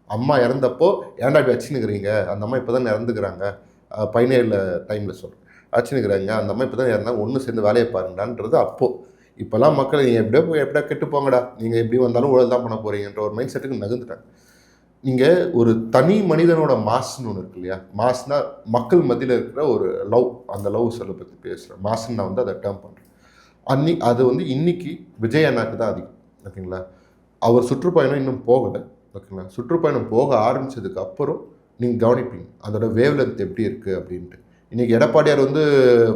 அம்மா இறந்தப்போ ஏன்டா இப்படி வச்சுன்னுக்கிறீங்க, அந்த அம்மா இப்போ தான் இறந்துக்கிறாங்க, பயனேறில் டைமில் சொல்கிறேன், வச்சுன்னுக்கிறாங்க, அந்த அம்மா இப்போ தான் இறந்தாங்க, ஒன்று சேர்ந்து வேலையை பாருங்கடான்றது அப்போது. இப்போல்லாம் மக்கள் நீங்கள் எப்படியோ போய் எப்படியா கெட்டு போங்கடா, நீங்கள் எப்படி வந்தாலும் ஊழல் தான் பண்ண போகிறீங்கன்ற ஒரு மைண்ட் செட்டுக்கு நகர்ந்துட்டாங்க. நீங்கள் ஒரு தனி மனிதனோட மாஸ்ன்னு ஒன்று இருக்கு இல்லையா, மாஸ்னா மக்கள் மத்தியில் இருக்கிற ஒரு லவ், அந்த லவ் சொல்ல பற்றி பேசுகிறேன், மாஸ்ன்னு நான் வந்து அதை டேர்ம் பண்ணுறேன். அது வந்து இன்னைக்கு விஜய் அண்ணாக்கு தான் அதிகம். ஓகேங்களா, அவர் சுற்றுப்பயணம் இன்னும் போகலை. ஓகேங்களா, சுற்றுப்பயணம் போக ஆரம்பித்ததுக்கு அப்புறம் நீங்கள் கவனிப்பீங்க அதோட வேவ் லென்த் எப்படி இருக்குது அப்படின்ட்டு. இன்றைக்கி எடப்பாடியார் வந்து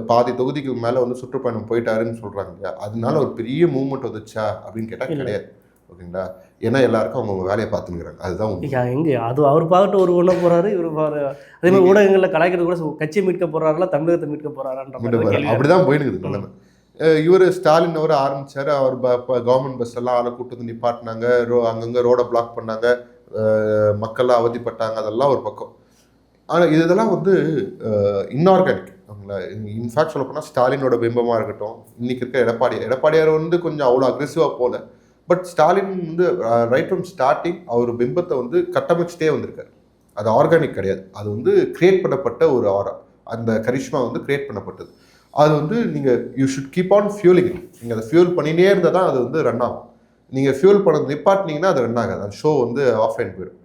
பாதி தொகுதிக்கு மேலே வந்து சுற்றுப்பயணம் போயிட்டாருன்னு சொல்கிறாங்க இல்லையா, அதனால ஒரு பெரிய மூவ்மெண்ட் வந்துச்சா அப்படின்னு கேட்டால் கிடையாது. ஓகேங்களா, ஏன்னா எல்லாருக்கும் அவங்கவுங்க வேலையை பார்த்துக்கிறாங்க, அதுதான் எங்கே அது அவர் பார்த்துட்டு ஒரு ஒன்றும் போகிறாரு, இவர் அதே மாதிரி ஊடகங்களில் கலாய்க்கிறது கூட கட்சியை மீட்க போகிறாருல, தமிழகத்தை மீட்க போகிறாரான்ற அப்படிதான் போயிடுது நிலைமை. இவர் ஸ்டாலின் அவர் ஆரம்பித்தார், அவர் கவர்மெண்ட் பஸ் எல்லாம் ஆளை கூட்டு வந்து நிப்பாட்டினாங்க, அங்கங்கே ரோடை பிளாக் பண்ணாங்க, மக்கள்லாம் அவதிப்பட்டாங்க, அதெல்லாம் ஒரு பக்கம். ஆனால் இதெல்லாம் வந்து இன்ஆர்கானிக். அவங்கள இன்ஃபேக்ட் சொல்ல போனால் ஸ்டாலினோட பிம்பமாக இருக்கட்டும், இன்றைக்கி இருக்க எடப்பாடியார் வந்து கொஞ்சம் அவ்வளோ அக்ரெசிவாக போகல. பட் ஸ்டாலின் வந்து ரைட் ஃப்ரம் ஸ்டார்டிங் அவர் பிம்பத்தை வந்து கட்டமைச்சிட்டே வந்திருக்காரு. அது ஆர்கானிக் கிடையாது, அது வந்து கிரியேட் பண்ணப்பட்ட ஒரு ஆரா, அந்த கரிஷ்மா வந்து கிரியேட் பண்ணப்பட்டது. அது வந்து நீங்கள் you should keep on fuelling. நீங்கள் அதை ஃபியூல் பண்ணினே இருந்தால் தான் அது வந்து ரன் ஆகும். நீங்கள் ஃபியூல் பண்ண நிப்பாட்டினீங்கன்னா அது ரன் ஆகாது, அந்த ஷோ வந்து ஆஃப் ஆகி போயிடும்.